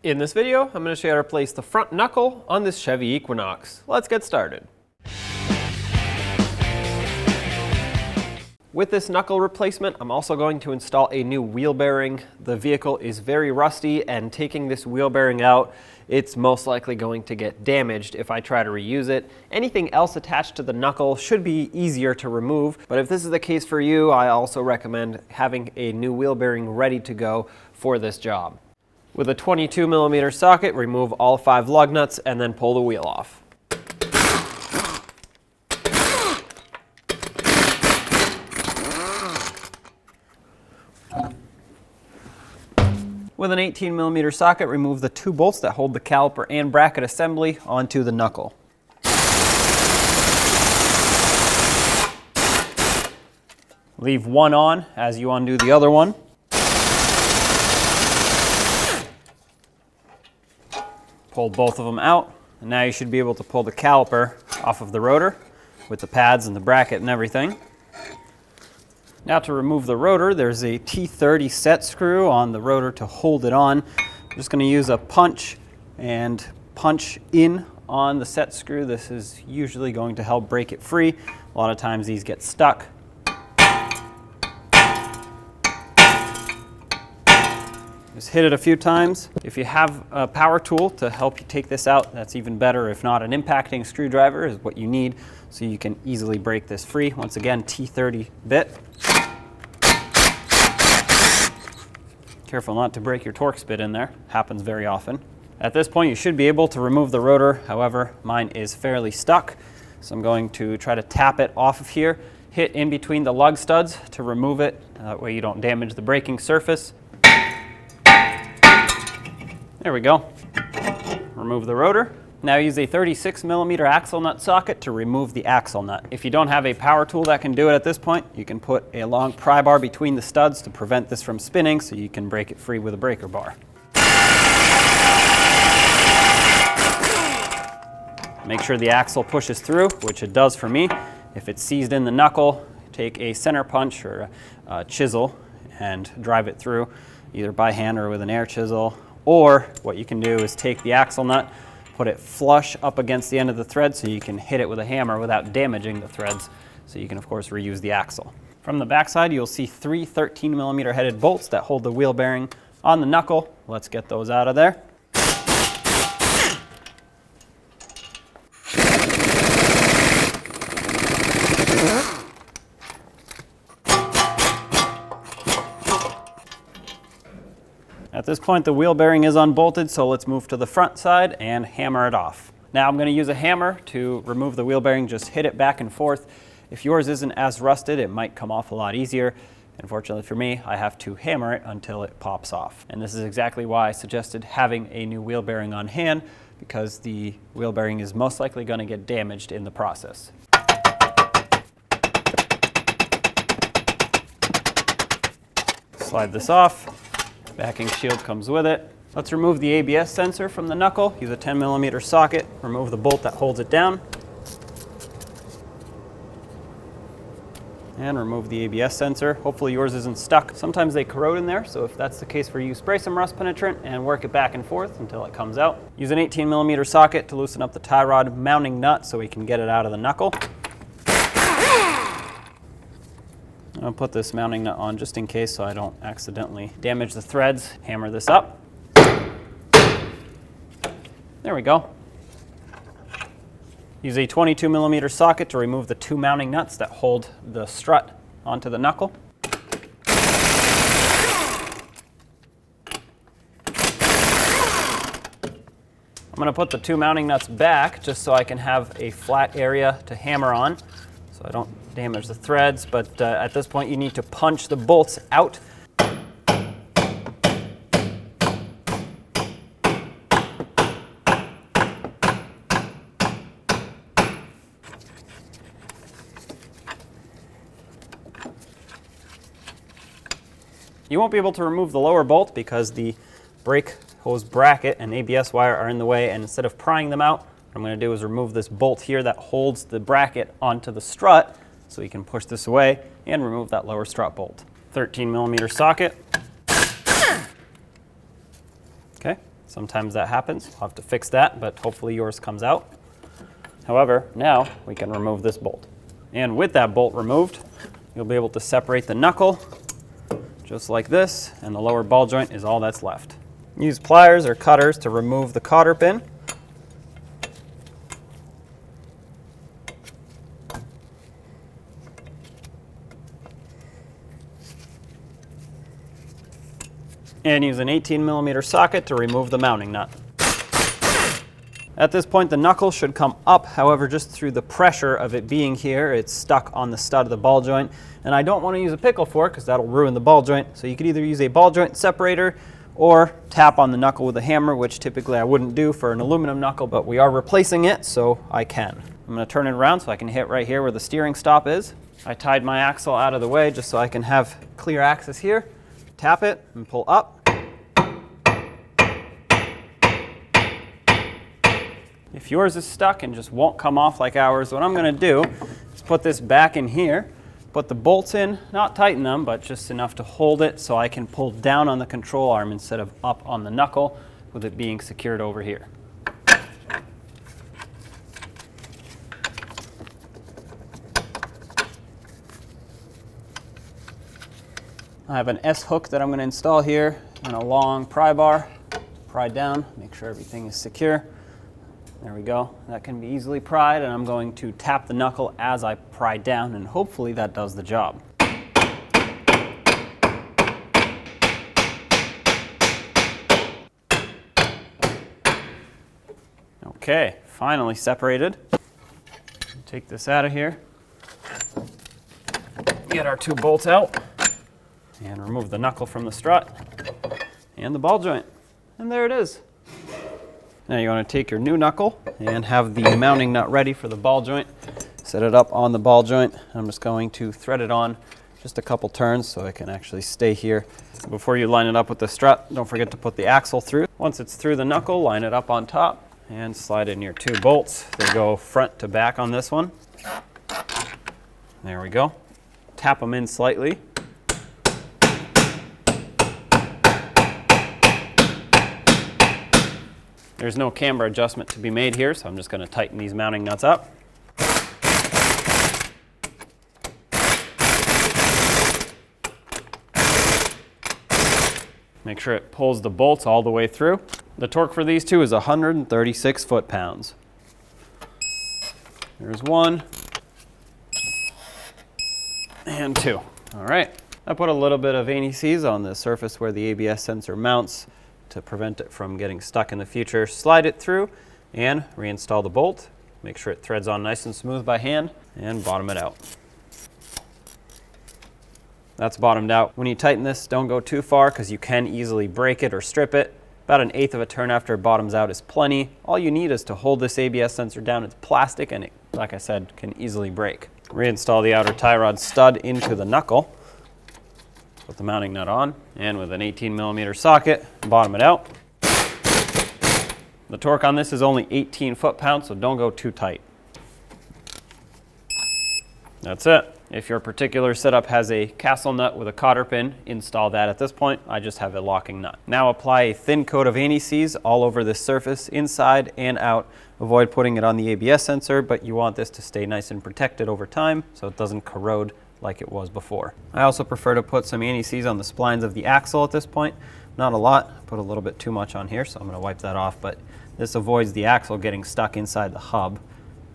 In this video, I'm going to show you how to replace the front knuckle on this Chevy Equinox. Let's get started. With this knuckle replacement, I'm also going to install a new wheel bearing. The vehicle is very rusty, and taking this wheel bearing out, it's most likely going to get damaged if I try to reuse it. Anything else attached to the knuckle should be easier to remove, but if this is the case for you, I also recommend having a new wheel bearing ready to go for this job. With a 22mm socket, remove all 5 lug nuts and then pull the wheel off. With an 18mm socket, remove the 2 bolts that hold the caliper and bracket assembly onto the knuckle. Leave one on as you undo the other one. Pull both of them out, and now you should be able to pull the caliper off of the rotor with the pads and the bracket and everything. Now to remove the rotor, there's a T30 set screw on the rotor to hold it on. I'm just going to use a punch and punch in on the set screw. This is usually going to help break it free. A lot of times these get stuck. Just hit it a few times. If you have a power tool to help you take this out, that's even better. If not, an impacting screwdriver is what you need so you can easily break this free. Once again, T30 bit. Careful not to break your Torx bit in there. Happens very often. At this point, you should be able to remove the rotor. However, mine is fairly stuck. So I'm going to try to tap it off of here, hit in between the lug studs to remove it. That way you don't damage the braking surface. There we go. Remove the rotor. Now use a 36mm axle nut socket to remove the axle nut. If you don't have a power tool that can do it at this point, you can put a long pry bar between the studs to prevent this from spinning so you can break it free with a breaker bar. Make sure the axle pushes through, which it does for me. If it's seized in the knuckle, take a center punch or a chisel and drive it through, either by hand or with an air chisel. Or what you can do is take the axle nut, put it flush up against the end of the thread so you can hit it with a hammer without damaging the threads, so you can of course reuse the axle. From the backside, you'll see 3 13mm headed bolts that hold the wheel bearing on the knuckle. Let's get those out of there. At this point, the wheel bearing is unbolted, so let's move to the front side and hammer it off. Now I'm going to use a hammer to remove the wheel bearing. Just hit it back and forth. If yours isn't as rusted, it might come off a lot easier. Unfortunately for me, I have to hammer it until it pops off. And this is exactly why I suggested having a new wheel bearing on hand, because the wheel bearing is most likely going to get damaged in the process. Slide this off. Backing shield comes with it. Let's remove the ABS sensor from the knuckle. Use a 10mm socket. Remove the bolt that holds it down. And remove the ABS sensor. Hopefully yours isn't stuck. Sometimes they corrode in there, so if that's the case for you, spray some rust penetrant and work it back and forth until it comes out. Use an 18mm socket to loosen up the tie rod mounting nut so we can get it out of the knuckle. I'll put this mounting nut on just in case so I don't accidentally damage the threads. Hammer this up. There we go. Use a 22mm socket to remove the 2 mounting nuts that hold the strut onto the knuckle. I'm going to put the 2 mounting nuts back just so I can have a flat area to hammer on, so I don't damage the threads, but at this point you need to punch the bolts out. You won't be able to remove the lower bolt because the brake hose bracket and ABS wire are in the way, and instead of prying them out, what I'm going to do is remove this bolt here that holds the bracket onto the strut, so you can push this away and remove that lower strut bolt. 13mm socket. Okay, Sometimes that happens. I'll have to fix that, but hopefully yours comes out. However, now we can remove this bolt. And with that bolt removed, you'll be able to separate the knuckle just like this, and the lower ball joint is all that's left. Use pliers or cutters to remove the cotter pin. And use an 18mm socket to remove the mounting nut. At this point, the knuckle should come up. However, just through the pressure of it being here, it's stuck on the stud of the ball joint. And I don't want to use a pickle fork because that'll ruin the ball joint. So you could either use a ball joint separator or tap on the knuckle with a hammer, which typically I wouldn't do for an aluminum knuckle, but we are replacing it, so I can. I'm going to turn it around so I can hit right here where the steering stop is. I tied my axle out of the way just so I can have clear access here. Tap it and pull up. If yours is stuck and just won't come off like ours, what I'm going to do is put this back in here, put the bolts in, not tighten them, but just enough to hold it so I can pull down on the control arm instead of up on the knuckle with it being secured over here. I have an S hook that I'm going to install here and a long pry bar. Pry down, make sure everything is secure. There we go. That can be easily pried, and I'm going to tap the knuckle as I pry down, and hopefully that does the job. Okay, finally separated. Take this out of here. Get our two bolts out, and remove the knuckle from the strut and the ball joint. And there it is. Now you want to take your new knuckle and have the mounting nut ready for the ball joint. Set it up on the ball joint. I'm just going to thread it on just a couple turns so it can actually stay here. Before you line it up with the strut, don't forget to put the axle through. Once it's through the knuckle, line it up on top and slide in your two bolts. They go front to back on this one. There we go. Tap them in slightly. There's no camber adjustment to be made here, so I'm just going to tighten these mounting nuts up. Make sure it pulls the bolts all the way through. The torque for these two is 136 foot-pounds. There's one and two. All right. I put a little bit of anti-seize on the surface where the ABS sensor mounts to prevent it from getting stuck in the future. Slide it through and reinstall the bolt. Make sure it threads on nice and smooth by hand and bottom it out. That's bottomed out. When you tighten this, don't go too far because you can easily break it or strip it. About 1/8 of a turn after it bottoms out is plenty. All you need is to hold this ABS sensor down. It's plastic and it, like I said, can easily break. Reinstall the outer tie rod stud into the knuckle. Put the mounting nut on, and with an 18mm socket, bottom it out. The torque on this is only 18 foot-pounds, so don't go too tight. That's it. If your particular setup has a castle nut with a cotter pin, install that at this point. I just have a locking nut. Now apply a thin coat of anti-seize all over this surface, inside and out. Avoid putting it on the ABS sensor, but you want this to stay nice and protected over time so it doesn't corrode like it was before. I also prefer to put some anti-seize on the splines of the axle at this point. Not a lot, put a little bit too much on here, so I'm going to wipe that off, but this avoids the axle getting stuck inside the hub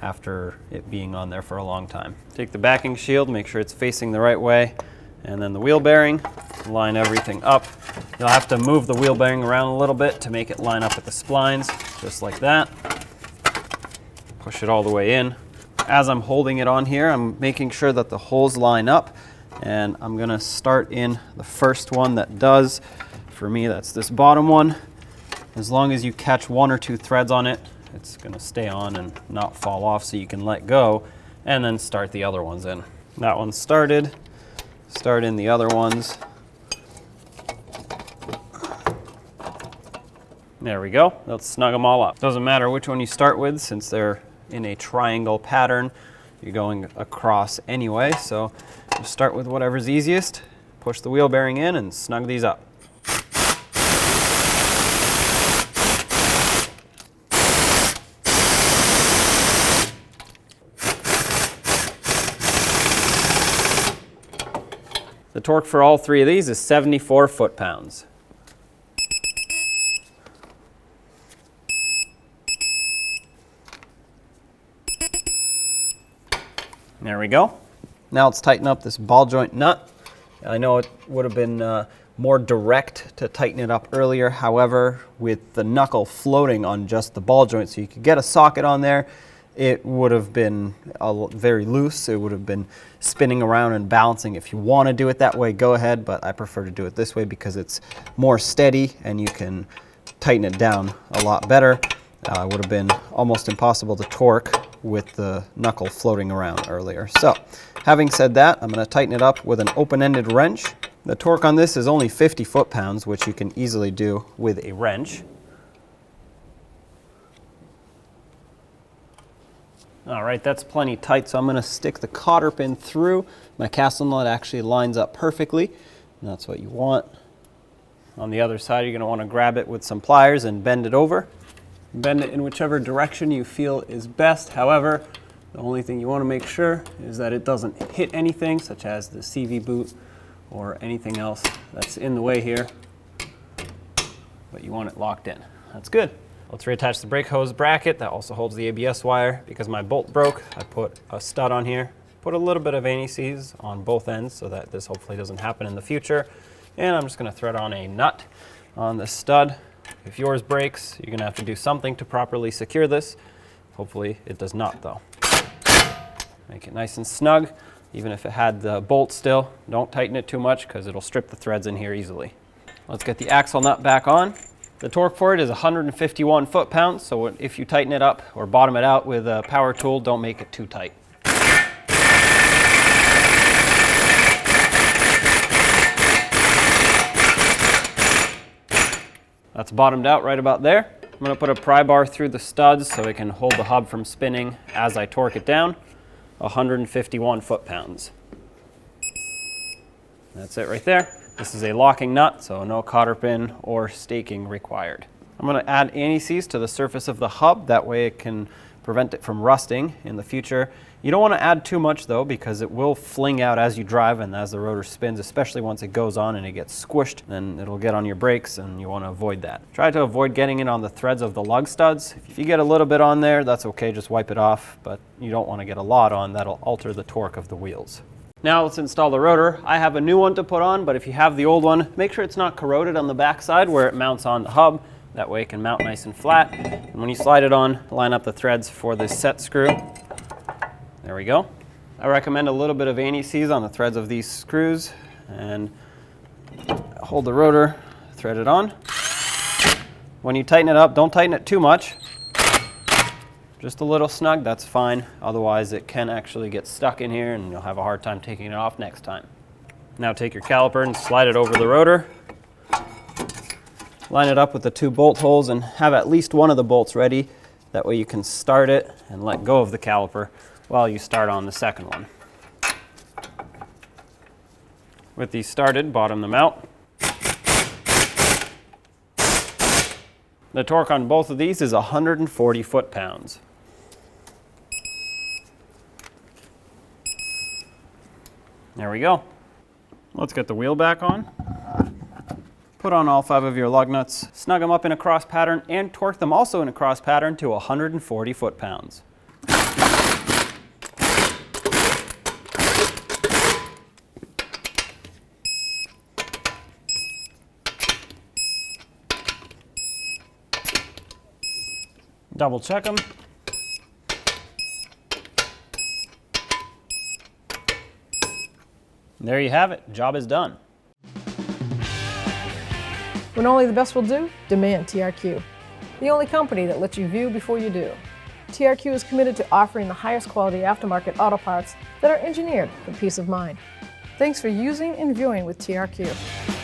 after it being on there for a long time. Take the backing shield, make sure it's facing the right way, and then the wheel bearing, line everything up. You'll have to move the wheel bearing around a little bit to make it line up with the splines, just like that. Push it all the way in. As I'm holding it on here, I'm making sure that the holes line up, and I'm gonna start in the first one that does. For me, that's this bottom one. As long as you catch 1 or 2 threads on it, it's gonna stay on and not fall off, so you can let go and then start the other ones in. That one's started. Start in the other ones. There we go. Let's snug them all up. Doesn't matter which one you start with since they're in a triangle pattern. You're going across anyway, so just start with whatever's easiest. Push the wheel bearing in and snug these up. The torque for all three of these is 74 foot-pounds. There we go. Now let's tighten up this ball joint nut. I know it would have been more direct to tighten it up earlier. However, with the knuckle floating on just the ball joint, so you could get a socket on there, it would have been very loose. It would have been spinning around and balancing. If you want to do it that way, go ahead, but I prefer to do it this way because it's more steady and you can tighten it down a lot better. It would have been almost impossible to torque with the knuckle floating around earlier. So, having said that, I'm going to tighten it up with an open-ended wrench. The torque on this is only 50 foot-pounds, which you can easily do with a wrench. All right, that's plenty tight, so I'm going to stick the cotter pin through. My castle nut actually lines up perfectly, and that's what you want. On the other side, you're going to want to grab it with some pliers and bend it over. Bend it in whichever direction you feel is best. However, the only thing you want to make sure is that it doesn't hit anything, such as the CV boot or anything else that's in the way here, but you want it locked in. That's good. Let's reattach the brake hose bracket that also holds the ABS wire. Because my bolt broke, I put a stud on here. Put a little bit of anti-seize on both ends so that this hopefully doesn't happen in the future. And I'm just going to thread on a nut on the stud. If yours breaks, you're going to have to do something to properly secure this. Hopefully it does not though. Make it nice and snug. Even if it had the bolt still, don't tighten it too much because it'll strip the threads in here easily. Let's get the axle nut back on. The torque for it is 151 foot-pounds, so if you tighten it up or bottom it out with a power tool, don't make it too tight. That's bottomed out right about there. I'm going to put a pry bar through the studs so it can hold the hub from spinning as I torque it down. 151 foot-pounds. That's it right there. This is a locking nut, so no cotter pin or staking required. I'm going to add anti-seize to the surface of the hub. That way it can prevent it from rusting in the future. You don't want to add too much though, because it will fling out as you drive and as the rotor spins, especially once it goes on and it gets squished, then it'll get on your brakes and you want to avoid that. Try to avoid getting it on the threads of the lug studs. If you get a little bit on there, that's okay, just wipe it off, but you don't want to get a lot on. That'll alter the torque of the wheels. Now let's install the rotor. I have a new one to put on, but if you have the old one, make sure it's not corroded on the back side where it mounts on the hub. That way it can mount nice and flat. And when you slide it on, line up the threads for this set screw. There we go. I recommend a little bit of anti-seize on the threads of these screws and hold the rotor, thread it on. When you tighten it up, don't tighten it too much. Just a little snug, that's fine. Otherwise it can actually get stuck in here and you'll have a hard time taking it off next time. Now take your caliper and slide it over the rotor. Line it up with the two bolt holes and have at least one of the bolts ready. That way you can start it and let go of the caliper while you start on the second one. With these started, bottom them out. The torque on both of these is 140 foot-pounds. There we go. Let's get the wheel back on. Put on all 5 of your lug nuts, snug them up in a cross pattern, and torque them also in a cross pattern to 140 foot-pounds. Double check them. There you have it, job is done. When only the best will do, demand TRQ. The only company that lets you view before you do. TRQ is committed to offering the highest quality aftermarket auto parts that are engineered for peace of mind. Thanks for using and viewing with TRQ.